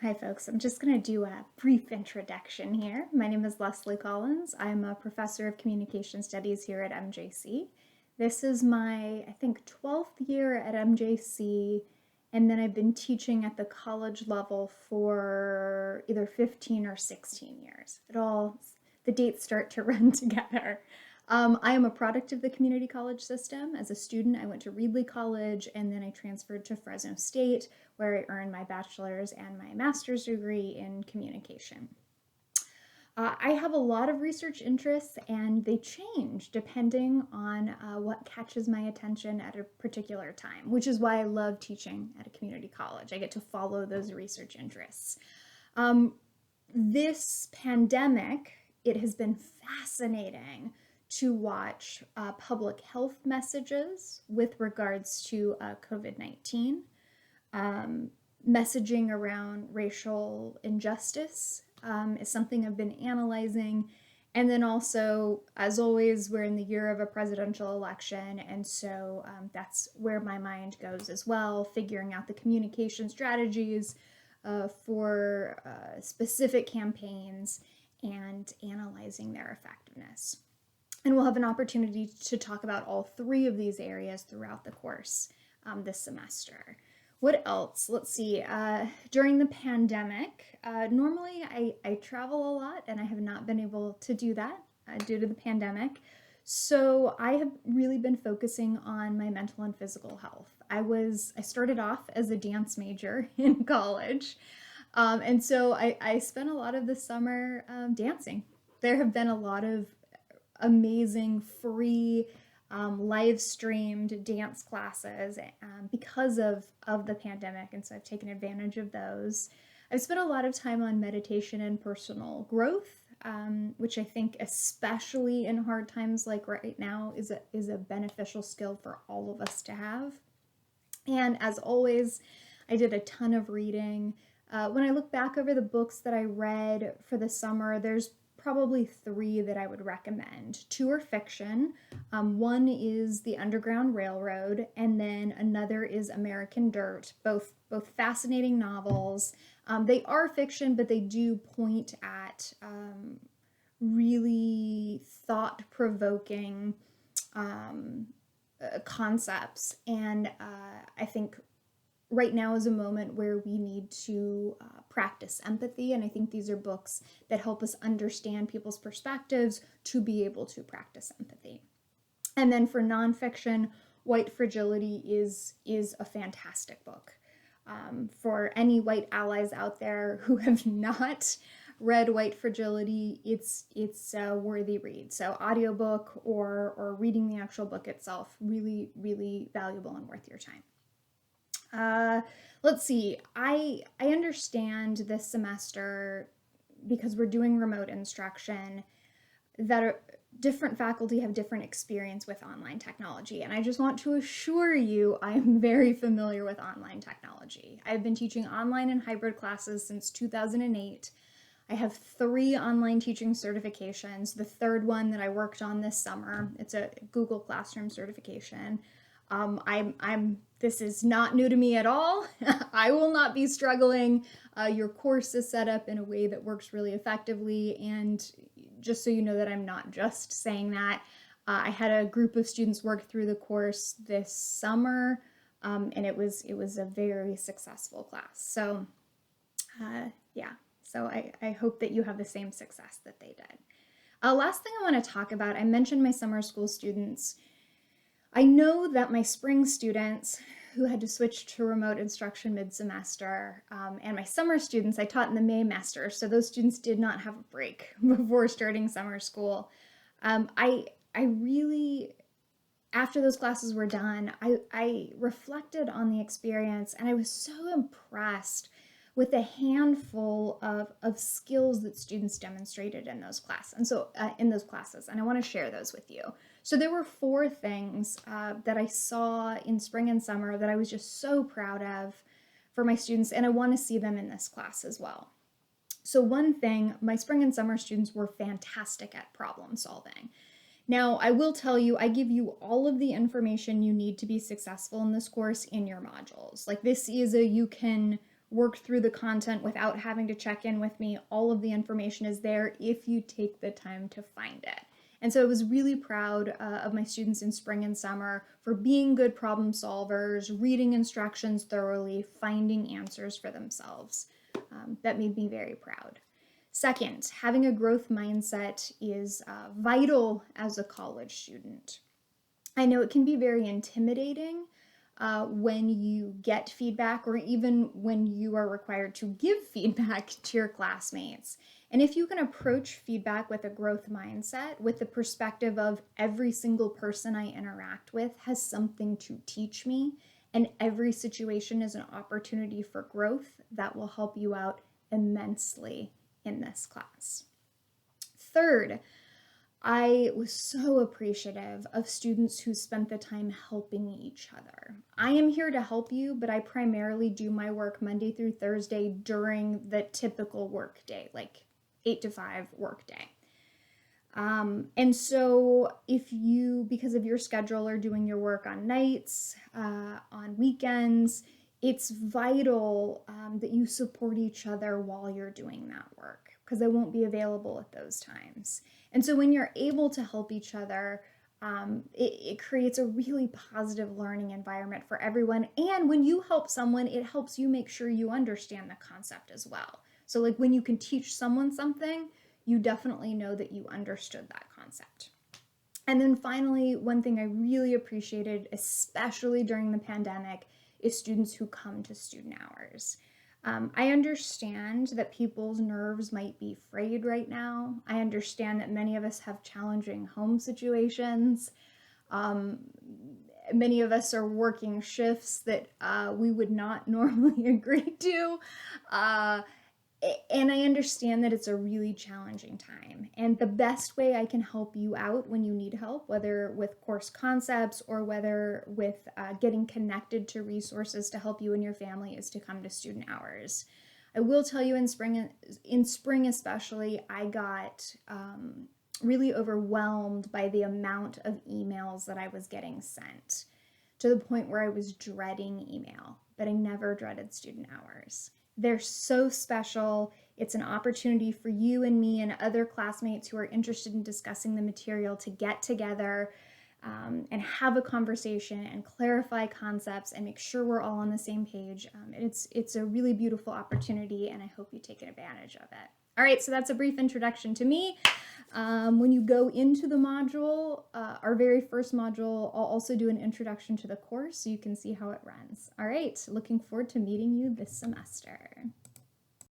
Hi folks, I'm just going to do a brief introduction here. My name is Leslie Collins. I'm a professor of communication studies here at MJC. This is my, I think, 12th year at MJC, and then I've been teaching at the college level for either 15 or 16 years. The dates start to run together. I am a product of the community college system. As a student, I went to Reedley College and then I transferred to Fresno State, where I earned my bachelor's and my master's degree in communication. I have a lot of research interests and they change depending on what catches my attention at a particular time, which is why I love teaching at a community college. I get to follow those research interests. This pandemic, it has been fascinating to watch public health messages with regards to COVID-19, messaging around racial injustice is something I've been analyzing. And then also, as always, we're in the year of a presidential election, and so that's where my mind goes as well, figuring out the communication strategies for specific campaigns and analyzing their effectiveness. And we'll have an opportunity to talk about all three of these areas throughout the course this semester. What else? Let's see. During the pandemic, normally I travel a lot and I have not been able to do that due to the pandemic. So I have really been focusing on my mental and physical health. I started off as a dance major in college. And so I spent a lot of the summer dancing. There have been a lot of amazing free live streamed dance classes because of the pandemic, and so I've taken advantage of those. I've spent a lot of time on meditation and personal growth, which I think, especially in hard times like right now, is a beneficial skill for all of us to have. And as always, I did a ton of reading. When I look back over the books that I read for the summer, there's probably three that I would recommend. Two are fiction. One is The Underground Railroad, and then another is American Dirt. Both fascinating novels. They are fiction, but they do point at really thought-provoking concepts, and I think right now is a moment where we need to practice empathy, and I think these are books that help us understand people's perspectives to be able to practice empathy. And then for nonfiction, White Fragility is a fantastic book. For any white allies out there who have not read White Fragility, it's a worthy read. So audiobook or reading the actual book itself, really, really valuable and worth your time. Let's see. I understand this semester, because we're doing remote instruction, that different faculty have different experience with online technology. And I just want to assure you, I'm very familiar with online technology. I've been teaching online and hybrid classes since 2008. I have 3 online teaching certifications. The third one that I worked on this summer, it's a Google Classroom certification. This is not new to me at all. I will not be struggling. Your course is set up in a way that works really effectively, and just so you know that I'm not just saying that, I had a group of students work through the course this summer, and it was a very successful class. So yeah, so I hope that you have the same success that they did. Last thing I want to talk about, I mentioned my summer school students. I know that my spring students who had to switch to remote instruction mid-semester, and my summer students, I taught in the Maymester, so those students did not have a break before starting summer school. I really, after those classes were done, I reflected on the experience, and I was so impressed with a handful of skills that students demonstrated in those classes. And so in those classes, and I want to share those with you. So there were 4 things that I saw in spring and summer that I was just so proud of for my students, and I want to see them in this class as well. So one thing, my spring and summer students were fantastic at problem solving. Now, I will tell you, I give you all of the information you need to be successful in this course in your modules. Like, this is a you can work through the content without having to check in with me. All of the information is there if you take the time to find it. And so I was really proud of my students in spring and summer for being good problem solvers, reading instructions thoroughly, finding answers for themselves. That made me very proud. Second, having a growth mindset is vital as a college student. I know it can be very intimidating when you get feedback or even when you are required to give feedback to your classmates. And if you can approach feedback with a growth mindset, with the perspective of every single person I interact with has something to teach me, and every situation is an opportunity for growth, that will help you out immensely in this class. Third, I was so appreciative of students who spent the time helping each other. I am here to help you, but I primarily do my work Monday through Thursday during the typical work day, like 8 to 5 work day. And so if you, because of your schedule, are doing your work on nights, on weekends, it's vital that you support each other while you're doing that work, because I won't be available at those times. And so when you're able to help each other, it creates a really positive learning environment for everyone. And when you help someone, it helps you make sure you understand the concept as well. So like when you can teach someone something, you definitely know that you understood that concept. And then finally, one thing I really appreciated, especially during the pandemic, is students who come to student hours. I understand that people's nerves might be frayed right now. I understand that many of us have challenging home situations. Many of us are working shifts that we would not normally agree to. And I understand that it's a really challenging time. And the best way I can help you out when you need help, whether with course concepts or whether with getting connected to resources to help you and your family, is to come to student hours. I will tell you, in spring especially, I got really overwhelmed by the amount of emails that I was getting sent, to the point where I was dreading email, but I never dreaded student hours. They're so special. It's an opportunity for you and me and other classmates who are interested in discussing the material to get together and have a conversation and clarify concepts and make sure we're all on the same page. It's a really beautiful opportunity, and I hope you take advantage of it. All right, so that's a brief introduction to me. When you go into the module, our very first module, I'll also do an introduction to the course so you can see how it runs. All right, looking forward to meeting you this semester.